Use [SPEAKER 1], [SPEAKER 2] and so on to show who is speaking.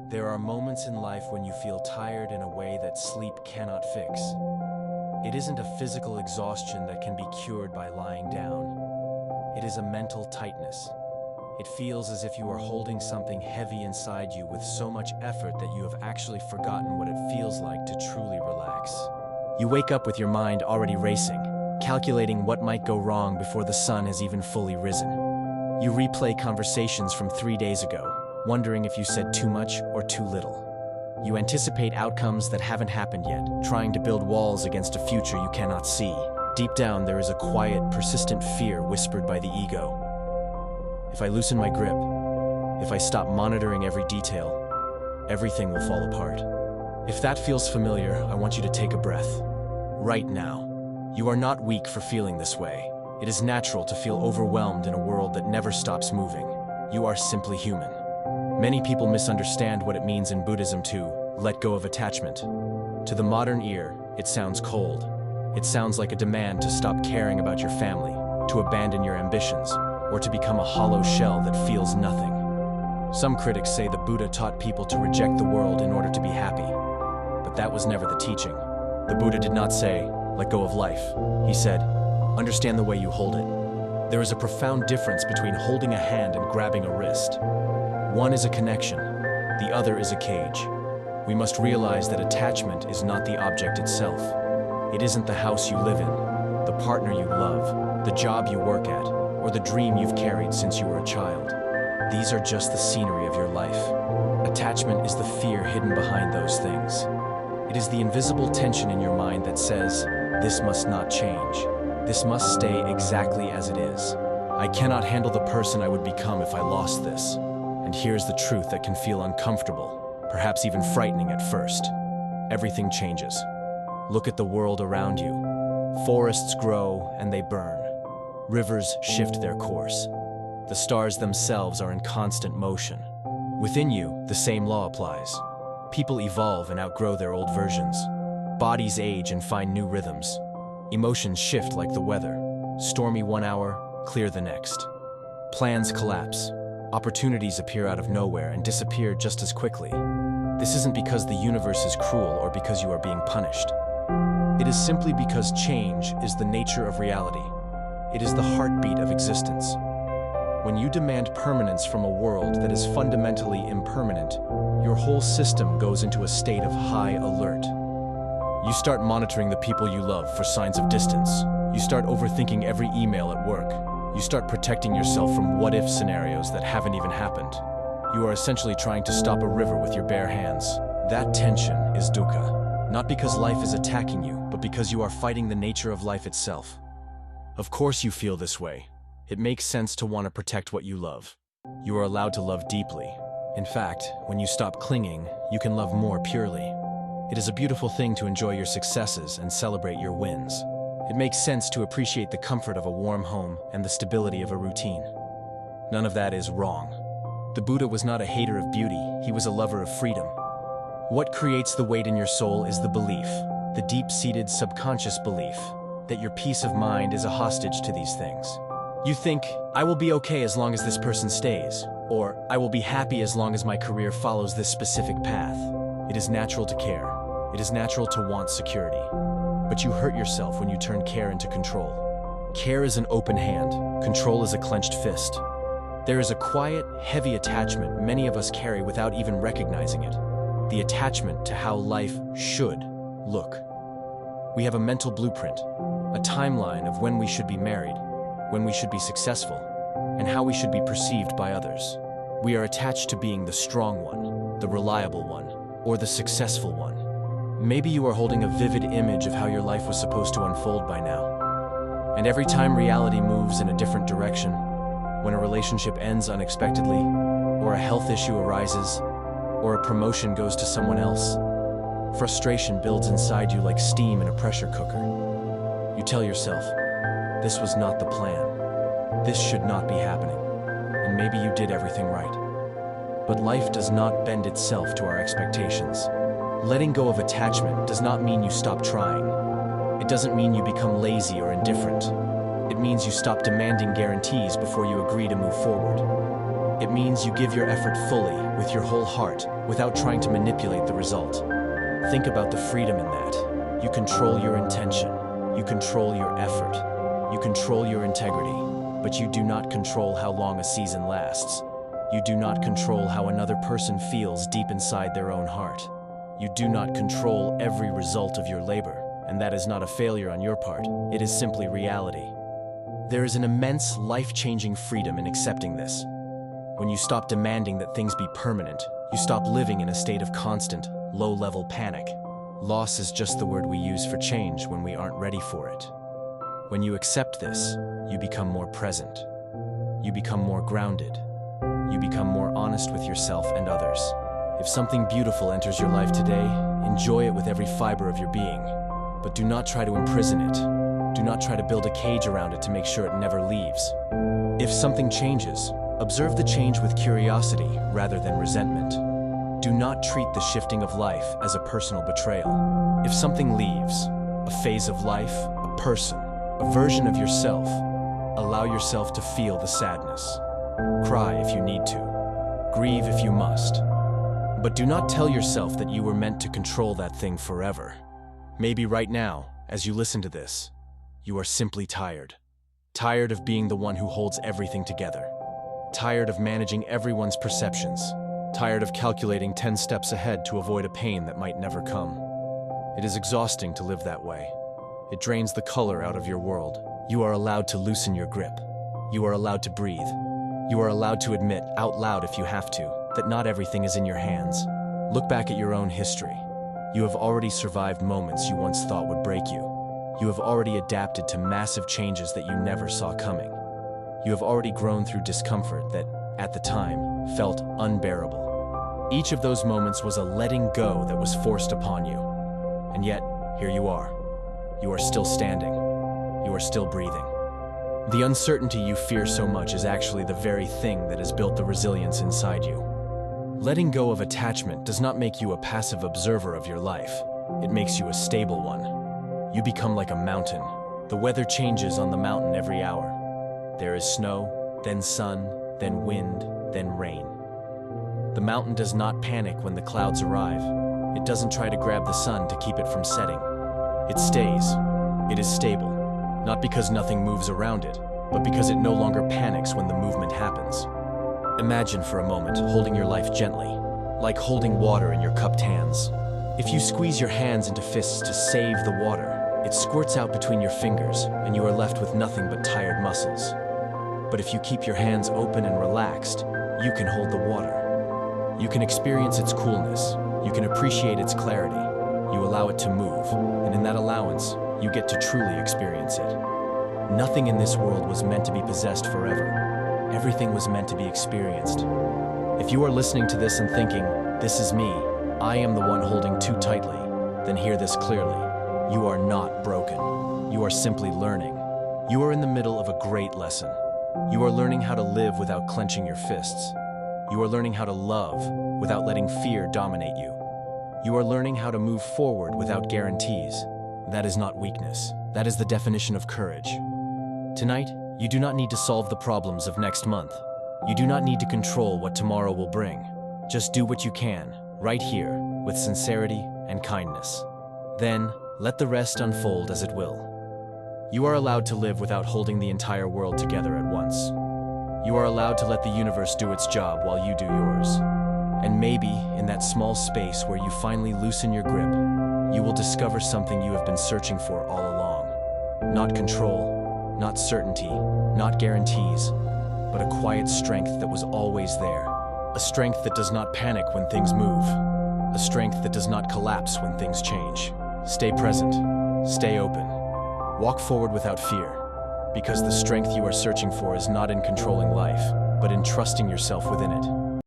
[SPEAKER 1] There are moments in life when you feel tired in a way that sleep cannot fix. It isn't a physical exhaustion that can be cured by lying down. It is a mental tightness. It feels as if you are holding something heavy inside you with so much effort that you have actually forgotten what it feels like to truly relax. You wake up with your mind already racing, calculating what might go wrong before the sun has even fully risen. You replay conversations from 3 days ago, wondering if you said too much or too little. You anticipate outcomes that haven't happened yet, trying to build walls against a future you cannot see. Deep down, there is a quiet, persistent fear whispered by the ego. If I loosen my grip, if I stop monitoring every detail, everything will fall apart. If that feels familiar, I want you to take a breath. Right now. You are not weak for feeling this way. It is natural to feel overwhelmed in a world that never stops moving. You are simply human. Many people misunderstand what it means in Buddhism to let go of attachment. To the modern ear, it sounds cold. It sounds like a demand to stop caring about your family, to abandon your ambitions, or to become a hollow shell that feels nothing. Some critics say the Buddha taught people to reject the world in order to be happy. But that was never the teaching. The Buddha did not say, let go of life. He said, understand the way you hold it. There is a profound difference between holding a hand and grabbing a wrist. One is a connection, the other is a cage. We must realize that attachment is not the object itself. It isn't the house you live in, the partner you love, the job you work at, or the dream you've carried since you were a child. These are just the scenery of your life. Attachment is the fear hidden behind those things. It is the invisible tension in your mind that says, this must not change. This must stay exactly as it is. I cannot handle the person I would become if I lost this. And here's the truth that can feel uncomfortable, perhaps even frightening at first. Everything changes. Look at the world around you. Forests grow and they burn. Rivers shift their course. The stars themselves are in constant motion. Within you, the same law applies. People evolve and outgrow their old versions. Bodies age and find new rhythms. Emotions shift like the weather. Stormy one hour, clear the next. Plans collapse. Opportunities appear out of nowhere and disappear just as quickly. This isn't because the universe is cruel or because you are being punished. It is simply because change is the nature of reality. It is the heartbeat of existence. When you demand permanence from a world that is fundamentally impermanent, your whole system goes into a state of high alert. You start monitoring the people you love for signs of distance. You start overthinking every email at work. You start protecting yourself from what-if scenarios that haven't even happened. You are essentially trying to stop a river with your bare hands. That tension is dukkha, not because life is attacking you, but because you are fighting the nature of life itself. Of course you feel this way. It makes sense to want to protect what you love. You are allowed to love deeply. In fact, when you stop clinging, you can love more purely. It is a beautiful thing to enjoy your successes and celebrate your wins. It makes sense to appreciate the comfort of a warm home and the stability of a routine. None of that is wrong. The Buddha was not a hater of beauty, he was a lover of freedom. What creates the weight in your soul is the belief, the deep-seated subconscious belief, that your peace of mind is a hostage to these things. You think, I will be okay as long as this person stays, or I will be happy as long as my career follows this specific path. It is natural to care. It is natural to want security. But you hurt yourself when you turn care into control. Care is an open hand. Control is a clenched fist. There is a quiet, heavy attachment many of us carry without even recognizing it. The attachment to how life should look. We have a mental blueprint, a timeline of when we should be married, when we should be successful, and how we should be perceived by others. We are attached to being the strong one, the reliable one, or the successful one. Maybe you are holding a vivid image of how your life was supposed to unfold by now. And every time reality moves in a different direction, when a relationship ends unexpectedly, or a health issue arises, or a promotion goes to someone else, frustration builds inside you like steam in a pressure cooker. You tell yourself, this was not the plan. This should not be happening. And maybe you did everything right. But life does not bend itself to our expectations. Letting go of attachment does not mean you stop trying. It doesn't mean you become lazy or indifferent. It means you stop demanding guarantees before you agree to move forward. It means you give your effort fully, with your whole heart, without trying to manipulate the result. Think about the freedom in that. You control your intention. You control your effort. You control your integrity. But you do not control how long a season lasts. You do not control how another person feels deep inside their own heart. You do not control every result of your labor, and that is not a failure on your part. It is simply reality. There is an immense, life-changing freedom in accepting this. When you stop demanding that things be permanent, you stop living in a state of constant, low-level panic. Loss is just the word we use for change when we aren't ready for it. When you accept this, you become more present. You become more grounded. You become more honest with yourself and others. If something beautiful enters your life today, enjoy it with every fiber of your being. But do not try to imprison it. Do not try to build a cage around it to make sure it never leaves. If something changes, observe the change with curiosity rather than resentment. Do not treat the shifting of life as a personal betrayal. If something leaves, a phase of life, a person, a version of yourself, allow yourself to feel the sadness. Cry if you need to. Grieve if you must. But do not tell yourself that you were meant to control that thing forever. Maybe right now, as you listen to this, you are simply tired. Tired of being the one who holds everything together. Tired of managing everyone's perceptions. Tired of calculating 10 steps ahead to avoid a pain that might never come. It is exhausting to live that way. It drains the color out of your world. You are allowed to loosen your grip. You are allowed to breathe. You are allowed to admit, out loud if you have to, that not everything is in your hands. Look back at your own history. You have already survived moments you once thought would break you. You have already adapted to massive changes that you never saw coming. You have already grown through discomfort that, at the time, felt unbearable. Each of those moments was a letting go that was forced upon you. And yet, here you are. You are still standing. You are still breathing. The uncertainty you fear so much is actually the very thing that has built the resilience inside you. Letting go of attachment does not make you a passive observer of your life. It makes you a stable one. You become like a mountain. The weather changes on the mountain every hour. There is snow, then sun, then wind, then rain. The mountain does not panic when the clouds arrive. It doesn't try to grab the sun to keep it from setting. It stays. It is stable. Not because nothing moves around it, but because it no longer panics when the movement happens. Imagine for a moment holding your life gently, like holding water in your cupped hands. If you squeeze your hands into fists to save the water, it squirts out between your fingers, and you are left with nothing but tired muscles. But if you keep your hands open and relaxed, you can hold the water. You can experience its coolness. You can appreciate its clarity. You allow it to move, and in that allowance, you get to truly experience it. Nothing in this world was meant to be possessed forever. Everything was meant to be experienced. If you are listening to this and thinking, "This is me, I am the one holding too tightly," then hear this clearly. You are not broken. You are simply learning. You are in the middle of a great lesson. You are learning how to live without clenching your fists. You are learning how to love without letting fear dominate you. You are learning how to move forward without guarantees. That is not weakness. That is the definition of courage. Tonight, you do not need to solve the problems of next month. You do not need to control what tomorrow will bring. Just do what you can, right here, with sincerity and kindness. Then, let the rest unfold as it will. You are allowed to live without holding the entire world together at once. You are allowed to let the universe do its job while you do yours. And maybe, in that small space where you finally loosen your grip, you will discover something you have been searching for all along. Not control, not certainty, not guarantees, but a quiet strength that was always there. A strength that does not panic when things move. A strength that does not collapse when things change. Stay present. Stay open. Walk forward without fear, because the strength you are searching for is not in controlling life, but in trusting yourself within it.